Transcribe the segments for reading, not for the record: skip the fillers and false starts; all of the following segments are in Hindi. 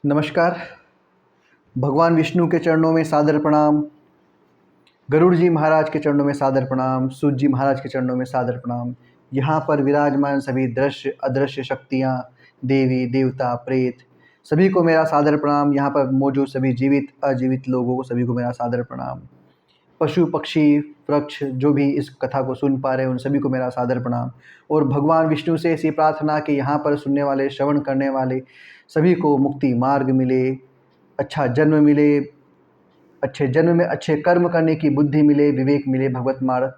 नमस्कार। भगवान विष्णु के चरणों में सादर प्रणाम, गरुड़ जी महाराज के चरणों में सादर प्रणाम, सूत जी महाराज के चरणों में सादर प्रणाम। यहाँ पर विराजमान सभी दृश्य अदृश्य शक्तियाँ, देवी देवता, प्रेत, सभी को मेरा सादर प्रणाम। यहाँ पर मौजूद सभी जीवित अजीवित लोगों को सभी को मेरा सादर प्रणाम। पशु पक्षी वृक्ष जो भी इस कथा को सुन पा रहे हैं उन सभी को मेरा सादर प्रणाम। और भगवान विष्णु से ऐसी प्रार्थना कि यहाँ पर सुनने वाले श्रवण करने वाले सभी को मुक्ति मार्ग मिले, अच्छा जन्म मिले, अच्छे जन्म में अच्छे कर्म करने की बुद्धि मिले, विवेक मिले, भगवत मार्ग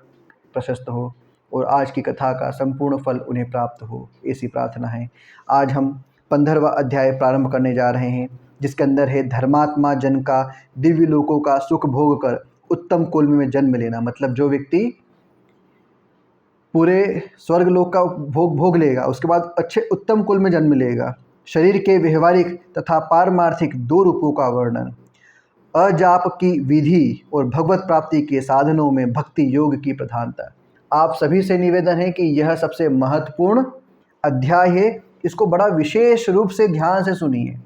प्रशस्त हो और आज की कथा का संपूर्ण फल उन्हें प्राप्त हो, ऐसी प्रार्थना है। आज हम 15वां अध्याय प्रारंभ करने जा रहे हैं, जिसके अंदर है धर्मात्मा जन का दिव्य लोकों का सुख भोग कर उत्तम कुल में जन्म लेना। मतलब जो व्यक्ति पूरे स्वर्ग लोक का भोग लेगा, उसके बाद अच्छे उत्तम कुल में जन्म लेगा। शरीर के व्यवहारिक तथा पारमार्थिक दो रूपों का वर्णन, अजाप की विधि और भगवत प्राप्ति के साधनों में भक्ति योग की प्रधानता। आप सभी से निवेदन है कि यह सबसे महत्वपूर्ण अध्याय है, इसको बड़ा विशेष रूप से ध्यान से सुनिए।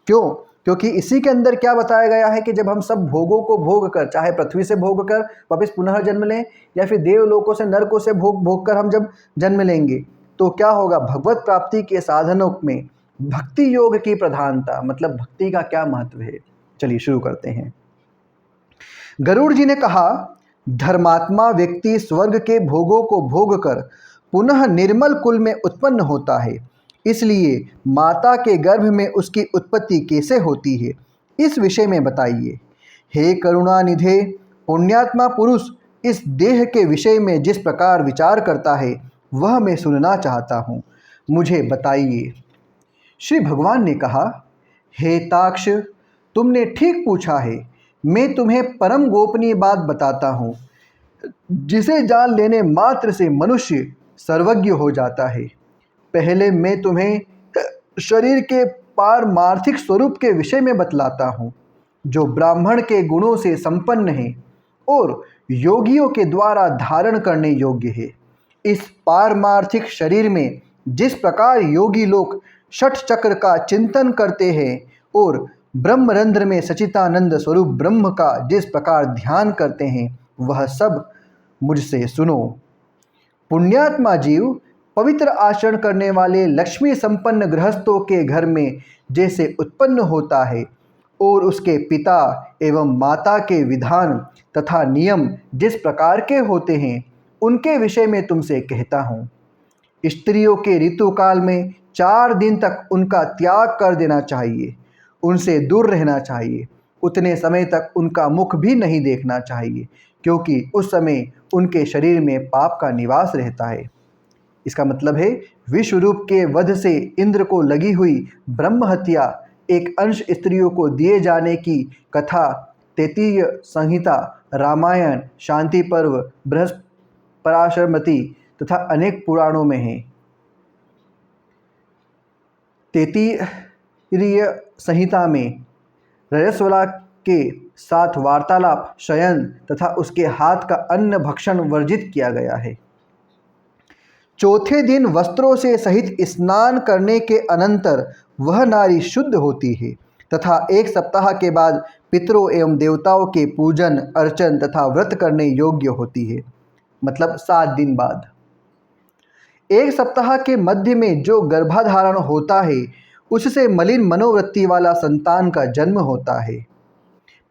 क्यों? क्योंकि इसी के अंदर क्या बताया गया है कि जब हम सब भोगों को भोग कर, चाहे पृथ्वी से भोग कर वापस पुनः जन्म लें या फिर देवलोकों से नरकों से भोग कर हम जब जन्म लेंगे, तो क्या होगा? भगवत प्राप्ति के साधनों में भक्ति योग की प्रधानता, मतलब भक्ति का क्या महत्व है। चलिए शुरू करते हैं। गरुड़ जी ने कहा, धर्मात्मा व्यक्ति स्वर्ग के भोगों को भोग कर पुनः निर्मल कुल में उत्पन्न होता है। इसलिए माता के गर्भ में उसकी उत्पत्ति कैसे होती है, इस विषय में बताइए। हे करुणानिधे, पुण्यात्मा पुरुष इस देह के विषय में जिस प्रकार विचार करता है वह मैं सुनना चाहता हूँ, मुझे बताइए। श्री भगवान ने कहा, हे ताक्ष, तुमने ठीक पूछा है। मैं तुम्हें परम गोपनीय बात बताता हूँ, जिसे जान लेने मात्र से मनुष्य सर्वज्ञ हो जाता है। पहले मैं तुम्हें शरीर के पारमार्थिक स्वरूप के विषय में बतलाता हूँ, जो ब्राह्मण के गुणों से संपन्न है और योगियों के द्वारा धारण करने योग्य है। इस पारमार्थिक शरीर में जिस प्रकार योगी लोग षठ चक्र का चिंतन करते हैं और ब्रह्मरंध्र में सचितानंद स्वरूप ब्रह्म का जिस प्रकार ध्यान करते हैं, वह सब मुझसे सुनो। पुण्यात्मा जीव पवित्र आचरण करने वाले लक्ष्मी संपन्न गृहस्थों के घर में जैसे उत्पन्न होता है और उसके पिता एवं माता के विधान तथा नियम जिस प्रकार के होते हैं, उनके विषय में तुमसे कहता हूँ। स्त्रियों के ऋतुकाल में 4 दिन तक उनका त्याग कर देना चाहिए, उनसे दूर रहना चाहिए। उतने समय तक उनका मुख भी नहीं देखना चाहिए, क्योंकि उस समय उनके शरीर में पाप का निवास रहता है। इसका मतलब है विश्वरूप के वध से इंद्र को लगी हुई ब्रह्म हत्या एक अंश स्त्रियों को दिए जाने की कथा तैत्तिरीय संहिता, रामायण, शांति पर्व, बृहस्पराशरमति तथा अनेक पुराणों में है। तैत्तिरीय संहिता में रजस्वला के साथ वार्तालाप, शयन तथा उसके हाथ का अन्न भक्षण वर्जित किया गया है। चौथे दिन वस्त्रों से सहित स्नान करने के अनंतर वह नारी शुद्ध होती है तथा 1 सप्ताह के बाद पितरों एवं देवताओं के पूजन अर्चन तथा व्रत करने योग्य होती है। मतलब 7 दिन बाद। 1 सप्ताह के मध्य में जो गर्भाधारण होता है, उससे मलिन मनोवृत्ति वाला संतान का जन्म होता है।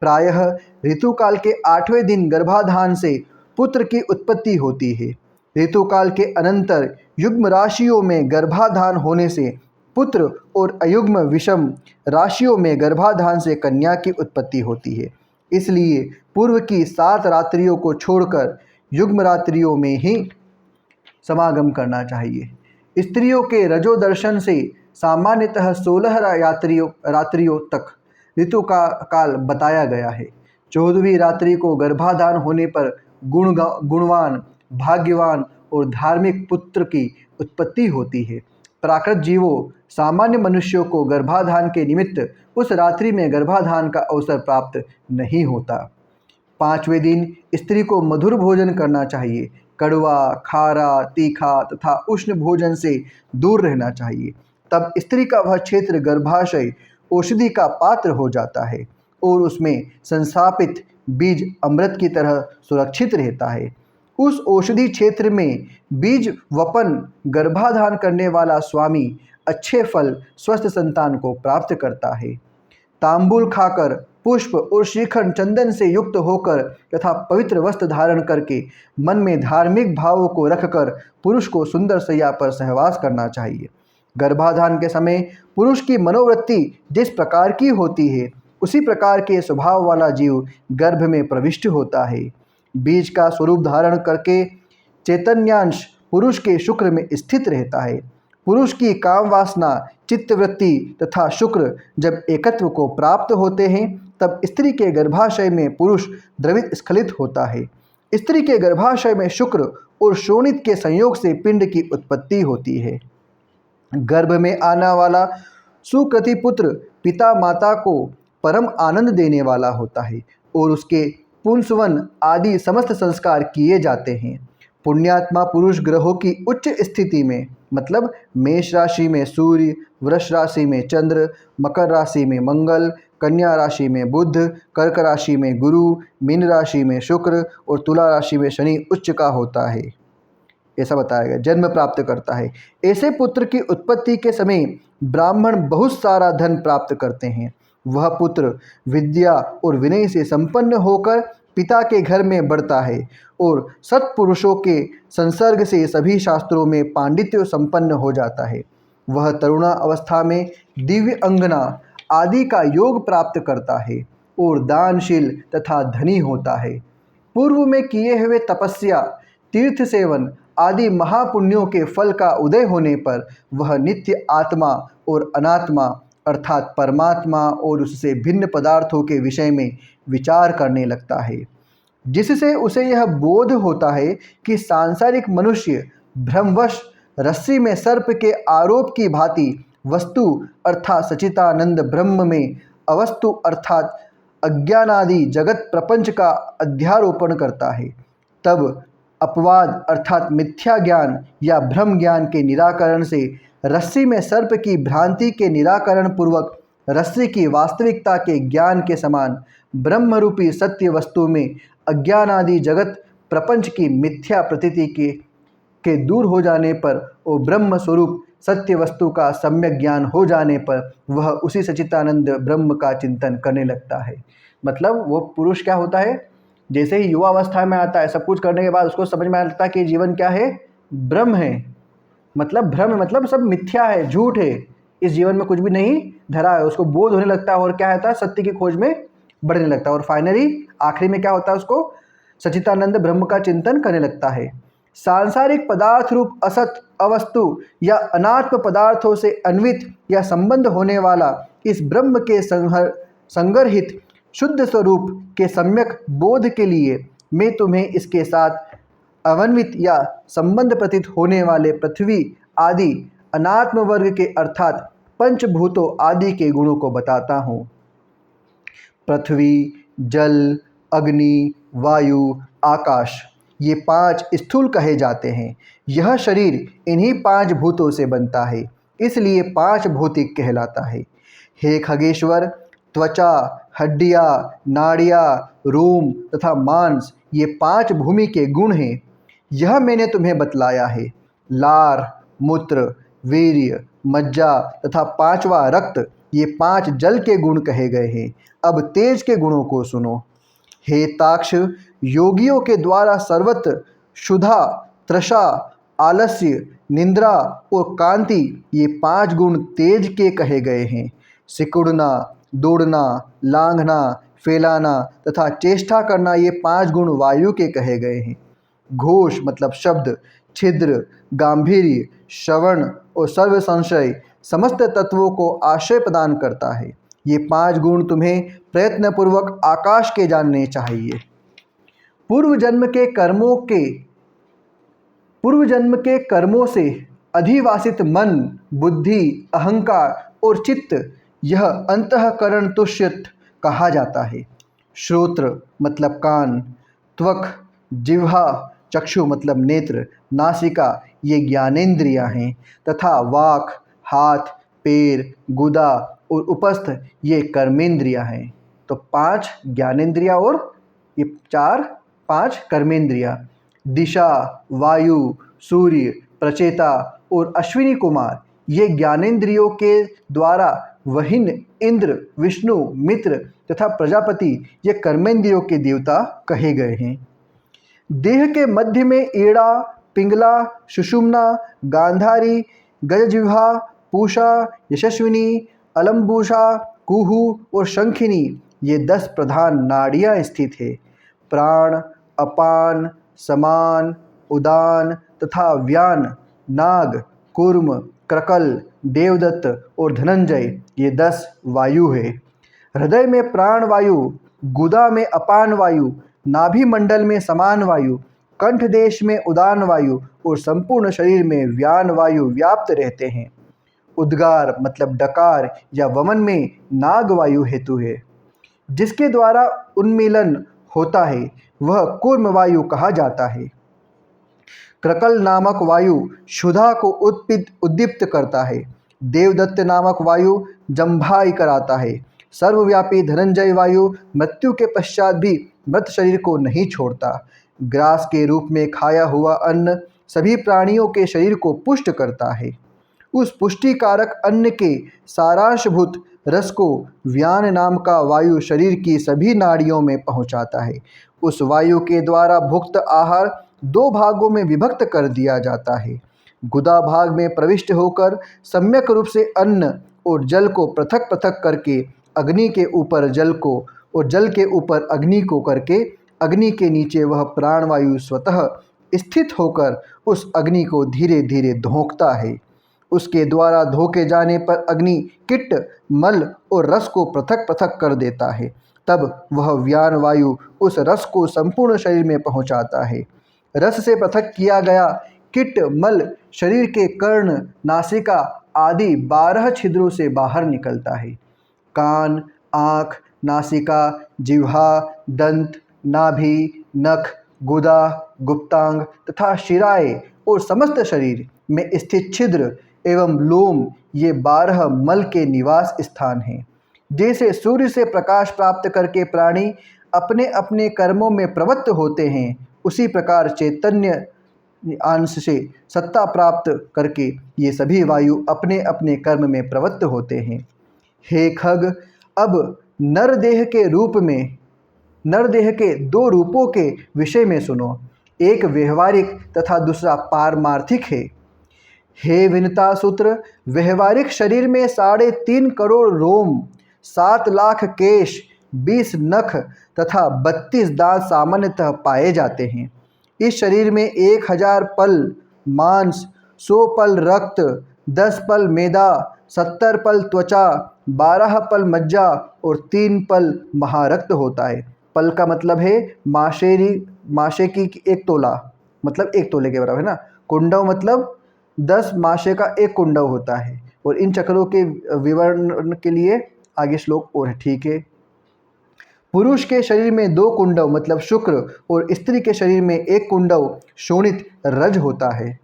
प्रायः ऋतुकाल के 8वें दिन गर्भाधान से पुत्र की उत्पत्ति होती है। ऋतुकाल के अनंतर युग्म राशियों में गर्भाधान होने से पुत्र और अयुग्म विषम राशियों में गर्भाधान से कन्या की उत्पत्ति होती है। इसलिए पूर्व की 7 रात्रियों को छोड़कर युग्म रात्रियों में ही समागम करना चाहिए। स्त्रियों के रजो दर्शन से सामान्यतः 16 रात्रियों तक ऋतु का काल बताया गया है। 14वीं रात्रि को गर्भाधान होने पर गुणवान, भाग्यवान और धार्मिक पुत्र की उत्पत्ति होती है। प्राकृत जीवों, सामान्य मनुष्यों को गर्भाधान के निमित्त उस रात्रि में गर्भाधान का अवसर प्राप्त नहीं होता। 5वें दिन स्त्री को मधुर भोजन करना चाहिए। कड़वा, खारा, तीखा तथा उष्ण भोजन से दूर रहना चाहिए। तब स्त्री का वह क्षेत्र गर्भाशय औषधि का पात्र हो जाता है और उसमें संस्थापित बीज अमृत की तरह सुरक्षित रहता है। उस औषधि क्षेत्र में बीज वपन गर्भाधान करने वाला स्वामी अच्छे फल स्वस्थ संतान को प्राप्त करता है। तांबूल खाकर, पुष्प और श्रीखंड चंदन से युक्त होकर तथा पवित्र वस्त्र धारण करके मन में धार्मिक भावों को रखकर पुरुष को सुंदर शैया पर सहवास करना चाहिए। गर्भाधान के समय पुरुष की मनोवृत्ति जिस प्रकार की होती है उसी प्रकार के स्वभाव वाला जीव गर्भ में प्रविष्ट होता है। बीज का स्वरूप धारण करके चैतन्यांश पुरुष के शुक्र में स्थित रहता है। पुरुष की काम वासना, चित्तवृत्ति तथा शुक्र जब एकत्व को प्राप्त होते हैं तब स्त्री के गर्भाशय में पुरुष द्रवित स्खलित होता है। स्त्री के गर्भाशय में शुक्र और शोणित के संयोग से पिंड की उत्पत्ति होती है। गर्भ में आने वाला सुकृति पुत्र पिता माता को परम आनंद देने वाला होता है और उसके पुंसवन आदि समस्त संस्कार किए जाते हैं। पुण्यात्मा पुरुष ग्रहों की उच्च स्थिति में, मतलब मेष राशि में सूर्य, वृष राशि में चंद्र, मकर राशि में मंगल, कन्या राशि में बुध, कर्क राशि में गुरु, मीन राशि में शुक्र और तुला राशि में शनि उच्च का होता है, ऐसा बताया गया, जन्म प्राप्त करता है। ऐसे पुत्र की उत्पत्ति के समय ब्राह्मण बहुत सारा धन प्राप्त करते हैं। वह पुत्र विद्या और विनय से संपन्न होकर पिता के घर में बढ़ता है और सत्पुरुषों के संसर्ग से सभी शास्त्रों में पांडित्य संपन्न हो जाता है। वह तरुणा अवस्था में दिव्य अंगना आदि का योग प्राप्त करता है और दानशील तथा धनी होता है। पूर्व में किए हुए तपस्या, तीर्थ सेवन आदि महापुण्यों के फल का उदय होने पर वह नित्य आत्मा और अनात्मा अर्थात परमात्मा और उससे भिन्न पदार्थों के विषय में विचार करने लगता है, जिससे उसे यह बोध होता है कि सांसारिक मनुष्य भ्रमवश रस्सी में सर्प के आरोप की भांति वस्तु अर्थात सच्चिदानंद ब्रह्म में अवस्तु अर्थात अज्ञानादि जगत प्रपंच का अध्यारोपण करता है। तब अपवाद अर्थात मिथ्या ज्ञान या भ्रम ज्ञान के निराकरण से रस्सी में सर्प की भ्रांति के निराकरण पूर्वक रस्सी की वास्तविकता के ज्ञान के समान ब्रह्मरूपी सत्य वस्तु में अज्ञानादि जगत प्रपंच की मिथ्या प्रतीति के दूर हो जाने पर और ब्रह्म स्वरूप सत्य वस्तु का सम्यक ज्ञान हो जाने पर वह उसी सच्चिदानंद ब्रह्म का चिंतन करने लगता है। मतलब वो पुरुष क्या होता है, जैसे ही युवावस्था में आता है, सब कुछ करने के बाद उसको समझ में आता है कि जीवन क्या है, ब्रह्म है। मतलब भ्रम मतलब सब मिथ्या है, झूठ है, इस जीवन में कुछ भी नहीं धरा है। उसको बोध होने लगता है और क्या होता है, सत्य की खोज में बढ़ने लगता है और फाइनली आखिरी में क्या होता है, उसको सच्चिदानंद ब्रह्म का चिंतन करने लगता है। सांसारिक पदार्थ रूप असत, अवस्तु या अनात्म पदार्थों से अन्वित या संबंध होने वाला इस ब्रह्म के संगरहित शुद्ध स्वरूप के सम्यक बोध के लिए मैं तुम्हें इसके साथ अवन्वित या संबंध प्रतीत होने वाले पृथ्वी आदि अनात्म वर्ग के अर्थात पंचभूतों आदि के गुणों को बताता हूँ। पृथ्वी, जल, अग्नि, वायु, आकाश, ये 5 स्थूल कहे जाते हैं। यह शरीर इन्हीं 5 भूतों से बनता है, इसलिए 5 भौतिक कहलाता है। हे खगेश्वर, त्वचा, हड्डियाँ, नाड़ियाँ, रोम तथा मांस ये 5 भूमि के गुण हैं। यह मैंने तुम्हें बतलाया है। लार, मूत्र, वीर्य, मज्जा तथा 5वां रक्त ये 5 जल के गुण कहे गए हैं। अब तेज के गुणों को सुनो। हे ताक्ष, योगियों के द्वारा सर्वत्र क्षुधा, तृषा, आलस्य, निद्रा और कांति ये 5 गुण तेज के कहे गए हैं। सिकुड़ना, दौड़ना, लांघना, फैलाना तथा चेष्टा करना ये 5 गुण वायु के कहे गए हैं। घोष मतलब शब्द, छिद्र, गांभीर्य, श्रवण और सर्व संशय समस्त तत्वों को आश्रय प्रदान करता है। ये 5 गुण तुम्हें प्रयत्नपूर्वक आकाश के जानने चाहिए। पूर्व जन्म के कर्मों से अधिवासित मन, बुद्धि, अहंकार और चित्त यह अंतःकरण तुष्यत कहा जाता है। श्रोत्र मतलब कान, त्वक, जिह्वा, चक्षु मतलब नेत्र, नासिका ये ज्ञानेंद्रियां हैं तथा वाक, हाथ, पैर, गुदा और उपस्थ ये कर्मेंद्रियां हैं। तो 5 ज्ञानेंद्रियां और ये 5 कर्मेंद्रियां। दिशा, वायु, सूर्य, प्रचेता और अश्विनी कुमार ये ज्ञानेंद्रियों के द्वारा वहिन इंद्र, विष्णु, मित्र तथा प्रजापति ये कर्मेंद्रियों के देवता कहे गए हैं। देह के मध्य में ईड़ा, पिंगला, सुषुम्ना, गांधारी, गजजिह्वा, पूषा, यशस्विनी, अलम्बुषा, कुहू और शंखिनी ये 10 प्रधान नाड़ियाँ स्थित है। प्राण, अपान, समान, उदान तथा व्यान, नाग, कूर्म, क्रकल, देवदत्त और धनंजय ये 10 वायु है। हृदय में प्राण वायु, गुदा में अपान वायु, नाभि मंडल में समान वायु, कंठ देश में उदान वायु और संपूर्ण शरीर में व्यान वायु व्याप्त रहते हैं। उद्गार मतलब डकार या वमन में नाग वायु हेतु है। जिसके द्वारा उन्मीलन होता है वह कूर्म वायु कहा जाता है। क्रकल नामक वायु क्षुधा को उद्दीप्त करता है। देवदत्त नामक वायु जम्भाई कराता है। सर्वव्यापी धनंजय वायु मृत्यु के पश्चात भी मृत शरीर को नहीं छोड़ता। ग्रास के रूप में खाया हुआ अन्न सभी प्राणियों के शरीर को पुष्ट करता है। उस पुष्टिकारक अन्न के सारांशभूत रस को व्यान नाम का वायु शरीर की सभी नाड़ियों में पहुंचाता है। उस वायु के द्वारा भुक्त आहार 2 भागों में विभक्त कर दिया जाता है। गुदा भाग में प्रविष्ट होकर सम्यक रूप से अन्न और जल को पृथक पृथक करके अग्नि के ऊपर जल को और जल के ऊपर अग्नि को करके अग्नि के नीचे वह प्राणवायु स्वतः स्थित होकर उस अग्नि को धीरे धीरे धोंकता है। उसके द्वारा धोके जाने पर अग्नि किट, मल और रस को पृथक पृथक कर देता है। तब वह व्यान वायु उस रस को संपूर्ण शरीर में पहुंचाता है। रस से पृथक किया गया किट मल शरीर के कर्ण, नासिका आदि 12 छिद्रों से बाहर निकलता है। कान, आँख, नासिका, जिह्वा, दंत, नाभि, नख, गुदा, गुप्तांग तथा शिराएं और समस्त शरीर में स्थित छिद्र एवं लोम ये 12 मल के निवास स्थान हैं। जैसे सूर्य से प्रकाश प्राप्त करके प्राणी अपने अपने कर्मों में प्रवृत्त होते हैं, उसी प्रकार चैतन्य अंश से सत्ता प्राप्त करके ये सभी वायु अपने अपने कर्म में प्रवृत्त होते हैं। हे खग, अब नरदेह के 2 रूपों के विषय में सुनो। एक व्यवहारिक तथा दूसरा पारमार्थिक है। हे विनता सूत्र, व्यवहारिक शरीर में 3.5 करोड़ रोम, 7 लाख केश, 20 नख तथा 32 दांत सामान्यतः पाए जाते हैं। इस शरीर में 1000 पल मांस, 100 पल रक्त, 10 पल मेदा, 70 पल त्वचा, 12 पल मज्जा और 3 पल महारक्त होता है। पल का मतलब है माशे की 1 तोला, मतलब 1 तोले के बराबर है ना। कुंडव मतलब 10 माशे का 1 कुंडव होता है। और इन चक्रों के विवरण के लिए आगे श्लोक और है, ठीक है। पुरुष के शरीर में 2 कुंडव मतलब शुक्र और स्त्री के शरीर में 1 कुंडव शोणित रज होता है।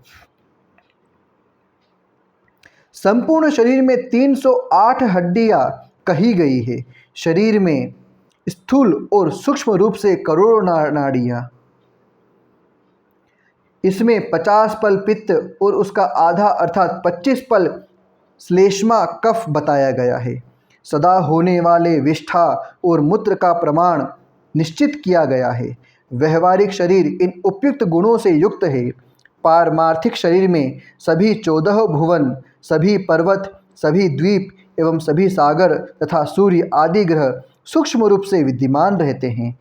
संपूर्ण शरीर में 308 हड्डियां कही गई है। शरीर में स्थूल और सूक्ष्म रूप से करोड़ों नाड़ियां। इसमें 50 पल पित्त और उसका आधा अर्थात 25 पल श्लेष्मा कफ बताया गया है। सदा होने वाले विष्ठा और मूत्र का प्रमाण निश्चित किया गया है। व्यवहारिक शरीर इन उपयुक्त गुणों से युक्त है। पारमार्थिक शरीर में सभी 14 भुवन, सभी पर्वत, सभी द्वीप एवं सभी सागर तथा सूर्य आदि ग्रह सूक्ष्म रूप से विद्यमान रहते हैं।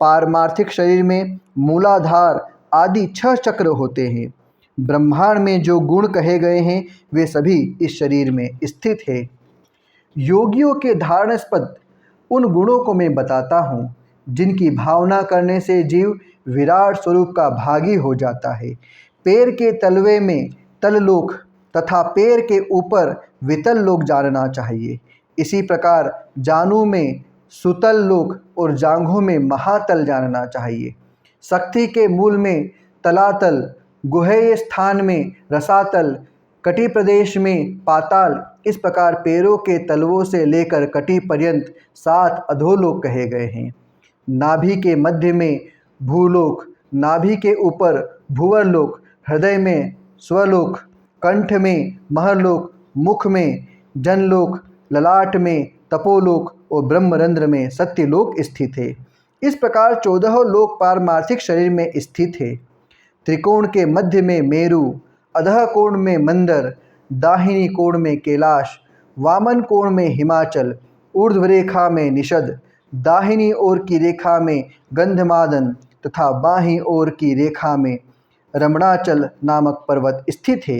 पारमार्थिक शरीर में मूलाधार आदि 6 चक्र होते हैं। ब्रह्मांड में जो गुण कहे गए हैं वे सभी इस शरीर में स्थित है। योगियों के धारणास्पद उन गुणों को मैं बताता हूँ जिनकी भावना करने से जीव विराट स्वरूप का भागी हो जाता है। पैर के तलवे में तललोक तथा पैर के ऊपर वितल लोक जानना चाहिए। इसी प्रकार जानू में सुतल लोक और जांघों में महातल जानना चाहिए। शक्ति के मूल में तलातल, गुहेय स्थान में रसातल, कटि प्रदेश में पाताल इस प्रकार पैरों के तलवों से लेकर कटी पर्यंत 7 अधोलोक कहे गए हैं। नाभि के मध्य में भूलोक, नाभि के ऊपर भूवरलोक, हृदय में स्वलोक, कंठ में महरलोक, मुख में जनलोक, ललाट में तपोलोक और ब्रह्मरंध्र में सत्यलोक स्थित है। इस प्रकार 14 लोक पारमार्थिक शरीर में स्थित है। त्रिकोण के मध्य में मेरु, अधः कोण में मंदर, दाहिनी कोण में कैलाश, वामन कोण में हिमाचल, ऊर्ध्व रेखा में निषद, दाहिनी ओर की रेखा में गंधमादन तथा बाहीं ओर की रेखा में रमणाचल नामक पर्वत स्थित है।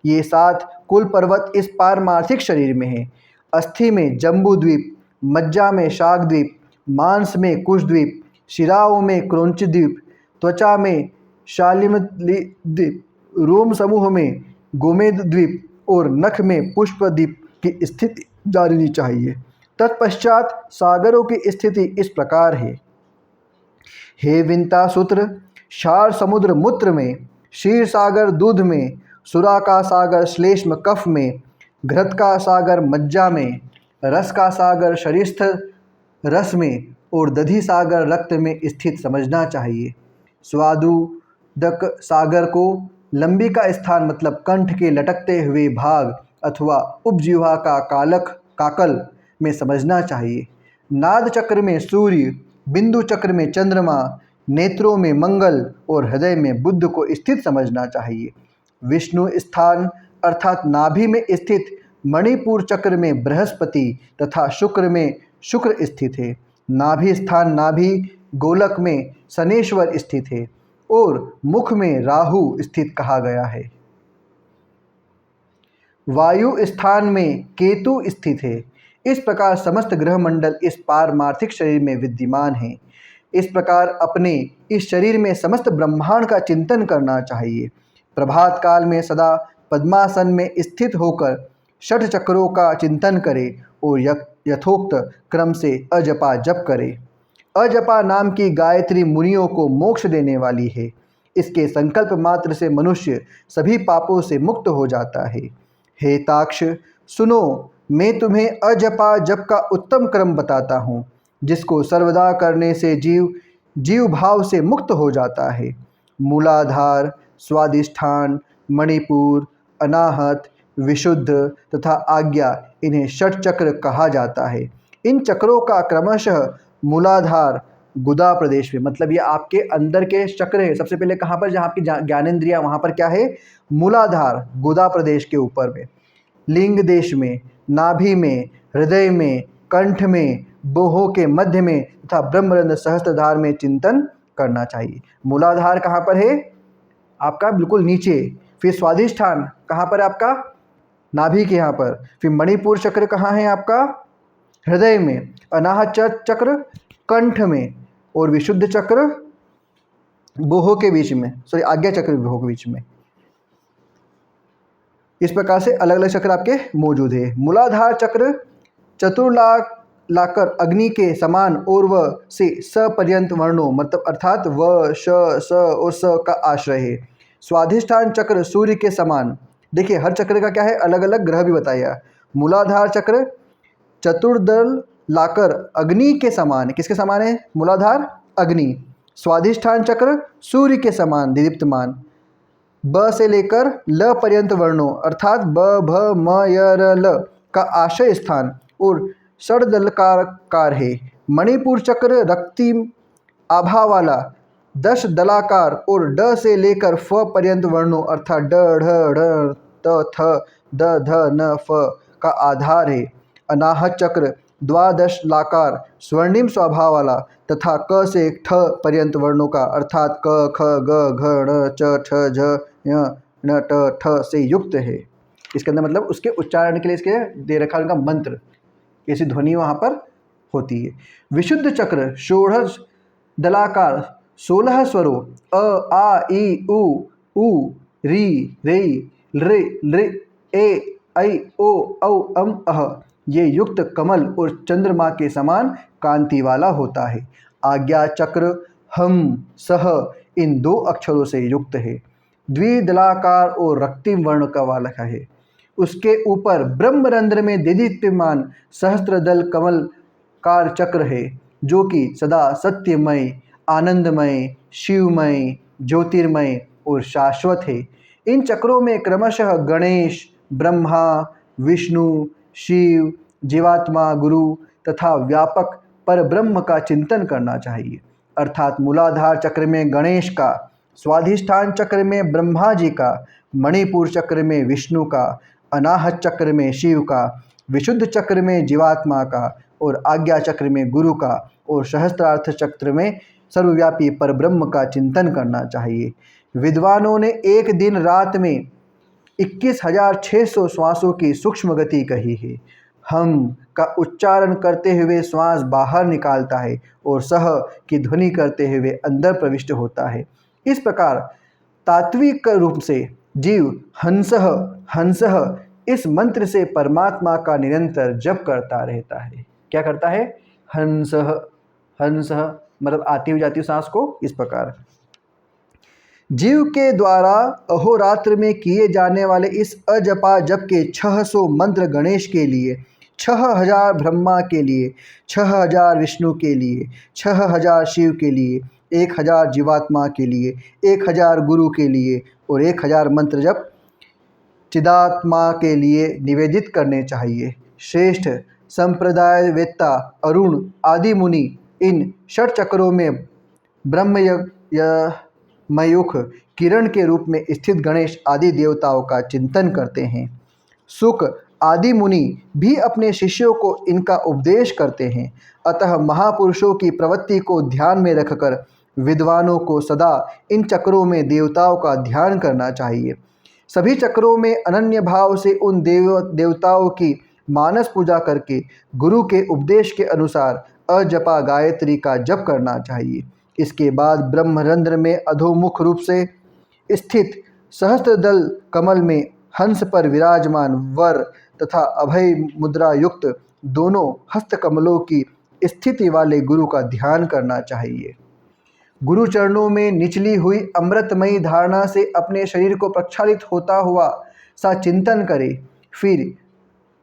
ये 7 कुल पर्वत इस पारमार्थिक शरीर में हैं। अस्थि में जम्बू द्वीप, मज्जा में शाक द्वीप, मांस में कुश द्वीप, शिराओं में क्रौंच द्वीप, त्वचा में शालिमली द्वीप, रोम समूह में गोमेद द्वीप और नख में पुष्प द्वीप की स्थिति जाननी चाहिए। तत्पश्चात सागरों की स्थिति इस प्रकार है। हे विंता सूत्र, क्षार समुद्र मूत्र में, क्षीर सागर दूध में, सुरा का सागर श्लेष्म कफ में, घृत का सागर मज्जा में, रस का सागर शरीरस्थ रस में और दधि सागर रक्त में स्थित समझना चाहिए। स्वादुदक सागर को लंबी का स्थान मतलब कंठ के लटकते हुए भाग अथवा उपजिह्वा का काकल में समझना चाहिए। नाद चक्र में सूर्य, बिंदु चक्र में चंद्रमा, नेत्रों में मंगल और हृदय में बुध को स्थित समझना चाहिए। विष्णु स्थान अर्थात नाभि में स्थित मणिपुर चक्र में बृहस्पति तथा शुक्र में शुक्र स्थित है। नाभि स्थान नाभि गोलक में शनेश्वर स्थित है और मुख में राहु स्थित कहा गया है। वायु स्थान में केतु स्थित है। इस प्रकार समस्त ग्रह मंडल इस पारमार्थिक शरीर में विद्यमान हैं। इस प्रकार अपने इस शरीर में समस्त ब्रह्मांड का चिंतन करना चाहिए। प्रभात काल में सदा पद्मासन में स्थित होकर 6 चक्रों का चिंतन करे और यथोक्त क्रम से अजपा जप करे। अजपा नाम की गायत्री मुनियों को मोक्ष देने वाली है। इसके संकल्प मात्र से मनुष्य सभी पापों से मुक्त हो जाता है। हे ताक्ष, सुनो, मैं तुम्हें अजपा जप का उत्तम क्रम बताता हूँ, जिसको सर्वदा करने से जीव भाव से मुक्त हो जाता है। मूलाधार, स्वादिष्ठान, मणिपुर, अनाहत, विशुद्ध तथा आज्ञा, इन्हें 6 चक्र कहा जाता है। इन चक्रों का क्रमशः मूलाधार गुदा प्रदेश में, मतलब ये आपके अंदर के चक्र है। सबसे पहले कहाँ पर, जहाँ आपकी ज्ञानेंद्रियाँ, वहाँ पर क्या है, मूलाधार गुदा प्रदेश के ऊपर में, लिंग देश में, नाभि में, हृदय में, कंठ में, बोहों के मध्य में तथा ब्रह्मरंध्र सहस्त्रधार में चिंतन करना चाहिए। मूलाधार कहाँ पर है, आपका बिल्कुल नीचे। फिर स्वादिष्ठान कहाँ पर है आपका, नाभि के यहाँ पर। फिर मणिपुर चक्र कहाँ है आपका, हृदय में। अनाहत चक्र कंठ में और विशुद्ध चक्र बोहों के बीच में, सॉरी आज्ञा चक्र बोहों के बीच में। इस प्रकार से अलग अलग चक्र आपके मौजूद है। मूलाधार चक्र चतुर्लाकर अग्नि के समान और व से स पर्यंत वर्णों, मतलब अर्थात व श स और स का आश्रय है। स्वाधिष्ठान चक्र सूर्य के समान। देखिए हर चक्र का क्या है, अलग अलग ग्रह भी बताया। मूलाधार चक्र चतुर्दल लाकर अग्नि के समान, किसके समान है, मूलाधार अग्नि। स्वाधिष्ठान चक्र सूर्य के समान दीप्तमान। ब से लेकर ल पर्यंत वर्णों अर्थात ब भ म य र ल का आश्रय स्थान और षडदलकार है। मणिपुर चक्र रक्तिम आभा वाला 10 दलाकार और ड से लेकर फ पर्यंत वर्णों अर्थात ड ढ ढ त थ द ध न फ का आधार है। अनाहत चक्र 12 लाकार स्वर्णिम स्वभाव वाला तथा क से ठ पर्यंत वर्णों का अर्थात क ख ग घ ण च ठ झ य न ट ठ से युक्त है। इसके अंदर मतलब उसके उच्चारण के लिए इसके दे रखा उनका मंत्र, ऐसी ध्वनि वहाँ पर होती है। विशुद्ध चक्र 16 दलाकार 16 स्वरों अ आ ई उ री रे रे रे ए ऐ ओ औ अम अह ये युक्त कमल और चंद्रमा के समान कांति वाला होता है। आज्ञा चक्र हम सह इन 2 अक्षरों से युक्त है। द्विदलाकार और रक्तिम वर्ण का वाला है। उसके ऊपर ब्रह्मरंध्र में देदीप्यमान सहस्त्रदल कमलकार चक्र है, जो कि सदा सत्यमय, आनंदमय, शिवमय, ज्योतिर्मय और शाश्वत है। इन चक्रों में क्रमशः गणेश, ब्रह्मा, विष्णु, शिव, जीवात्मा, गुरु तथा व्यापक पर ब्रह्म का चिंतन करना चाहिए। अर्थात मूलाधार चक्र में गणेश का, स्वाधिष्ठान चक्र में ब्रह्मा जी का, मणिपुर चक्र में विष्णु का, अनाहत चक्र में शिव का, विशुद्ध चक्र में जीवात्मा का और आज्ञा चक्र में गुरु का और सहस्त्रार्थ चक्र में सर्वव्यापी परब्रह्म का चिंतन करना चाहिए। विद्वानों ने एक दिन रात में 21,600 श्वासों की सूक्ष्म गति कही है। हम का उच्चारण करते हुए श्वास बाहर निकालता है और सह की ध्वनि करते हुए अंदर प्रविष्ट होता है। इस प्रकार तात्विक रूप से जीव हंसः हंसः इस मंत्र से परमात्मा का निरंतर जप करता रहता है। क्या करता है? हंसः हंसः, मतलब आती हुई जाती हुई सांस को इस प्रकार। जीव के द्वारा अहोरात्र में किए जाने वाले इस अजपा जप के 600 मंत्र गणेश के लिए, 6,000 ब्रह्मा के लिए, 6,000 विष्णु के लिए, 6,000 शिव के लिए, 1,000 जीवात्मा के लिए, 1,000 गुरु के लिए और 1,000 मंत्र जप चिदात्मा के लिए निवेदित करने चाहिए। श्रेष्ठ संप्रदाय वेत्ता अरुण आदि मुनि इन षट चक्रों में ब्रह्ममयुख किरण के रूप में स्थित गणेश आदि देवताओं का चिंतन करते हैं। सुक आदि मुनि भी अपने शिष्यों को इनका उपदेश करते हैं। अतः महापुरुषों की प्रवृत्ति को ध्यान में रखकर विद्वानों को सदा इन चक्रों में देवताओं का ध्यान करना चाहिए। सभी चक्रों में अनन्य भाव से उन देवताओं की मानस पूजा करके गुरु के उपदेश के अनुसार अजपा गायत्री का जप करना चाहिए। इसके बाद ब्रह्मरंध्र में अधोमुख रूप से स्थित सहस्त्रदल कमल में हंस पर विराजमान वर तथा अभय मुद्रा युक्त दोनों हस्त कमलों की स्थिति वाले गुरु का ध्यान करना चाहिए। गुरु चरणों में निचली हुई अमृतमयी धारणा से अपने शरीर को प्रक्षालित होता हुआ सा चिंतन करे। फिर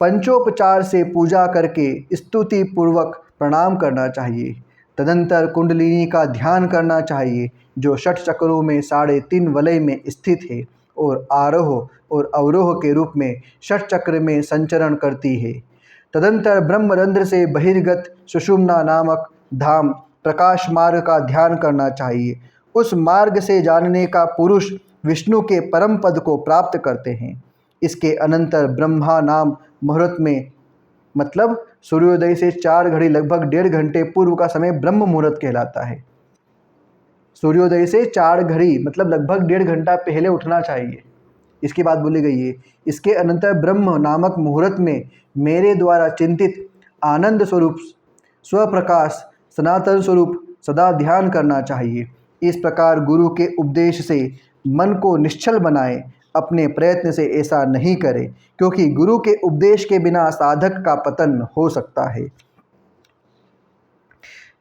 पंचोपचार से पूजा करके स्तुति पूर्वक प्रणाम करना चाहिए। तदंतर कुंडलिनी का ध्यान करना चाहिए, जो षट चक्रों में 3.5 वलय में स्थित है और आरोह और अवरोह के रूप में षट चक्र में संचरण करती है। तदंतर ब्रह्मरंध्र से बहिर्गत सुषुम्ना नामक धाम प्रकाश मार्ग का ध्यान करना चाहिए। उस मार्ग से जानने का पुरुष विष्णु के परम पद को प्राप्त करते हैं। इसके अनंतर ब्रह्मा नाम मुहूर्त में, मतलब सूर्योदय से 4 घड़ी लगभग 1.5 घंटे पूर्व का समय ब्रह्म मुहूर्त कहलाता है। सूर्योदय से 4 घड़ी मतलब लगभग 1.5 घंटा पहले उठना चाहिए। इसकी बात बोली गई है। इसके अनंतर ब्रह्म नामक मुहूर्त में मेरे द्वारा चिंतित आनंद स्वरूप स्वप्रकाश सनातन स्वरूप सदा ध्यान करना चाहिए। इस प्रकार गुरु के उपदेश से मन को निश्चल बनाए, अपने प्रयत्न से ऐसा नहीं करे, क्योंकि गुरु के उपदेश के बिना साधक का पतन हो सकता है।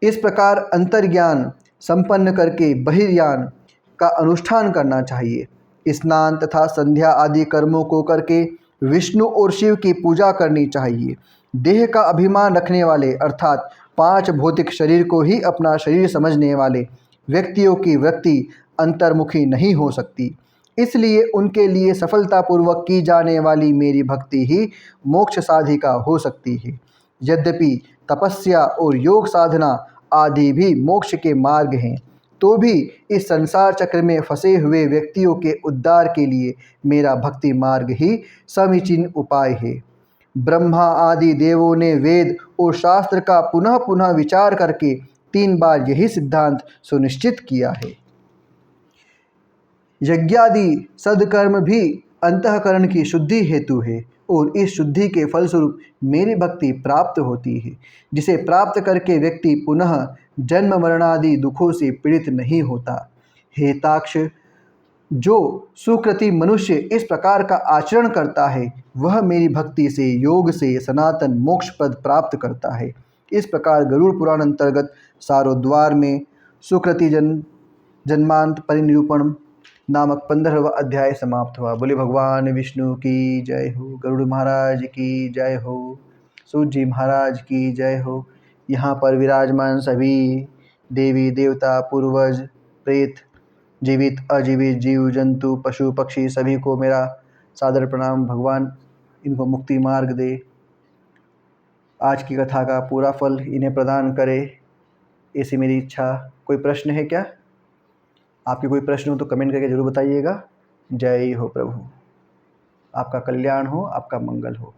इस प्रकार अंतर्ज्ञान संपन्न करके बहिर्ज्ञान का अनुष्ठान करना चाहिए। स्नान तथा संध्या आदि कर्मों को करके विष्णु और शिव की पूजा करनी चाहिए। देह का अभिमान रखने वाले अर्थात 5 भौतिक शरीर को ही अपना शरीर समझने वाले व्यक्तियों की वृत्ति अंतर्मुखी नहीं हो सकती। इसलिए उनके लिए सफलतापूर्वक की जाने वाली मेरी भक्ति ही मोक्ष साधिका हो सकती है। यद्यपि तपस्या और योग साधना आदि भी मोक्ष के मार्ग हैं, तो भी इस संसार चक्र में फंसे हुए व्यक्तियों के उद्धार के लिए मेरा भक्ति मार्ग ही समीचीन उपाय है। ब्रह्मा आदि देवों ने वेद और शास्त्र का पुनः पुनः विचार करके 3 बार यही सिद्धांत सुनिश्चित किया है। यज्ञादि सद्कर्म भी अंतःकरण की शुद्धि हेतु है और इस शुद्धि के फलस्वरूप मेरी भक्ति प्राप्त होती है, जिसे प्राप्त करके व्यक्ति पुनः जन्म मरणादि दुखों से पीड़ित नहीं होता। हे ताक्ष, जो सुकृति मनुष्य इस प्रकार का आचरण करता है, वह मेरी भक्ति से योग से सनातन मोक्ष पद प्राप्त करता है। इस प्रकार गरुड़ पुराण अंतर्गत सारोद्वार में सुकृति जन्मांत परिनिरूपण नामक 15वां अध्याय समाप्त हुआ। बोले भगवान विष्णु की जय हो, गरुड़ महाराज की जय हो, सूत जी महाराज की जय हो। यहाँ पर विराजमान सभी देवी देवता, पूर्वज, प्रेत, जीवित अजीवित जीव जंतु, पशु पक्षी सभी को मेरा सादर प्रणाम। भगवान इनको मुक्ति मार्ग दे, आज की कथा का पूरा फल इन्हें प्रदान करे, ऐसी मेरी इच्छा। कोई प्रश्न है क्या? आपके कोई प्रश्न हो तो कमेंट करके ज़रूर बताइएगा। जय हो प्रभु, आपका कल्याण हो, आपका मंगल हो।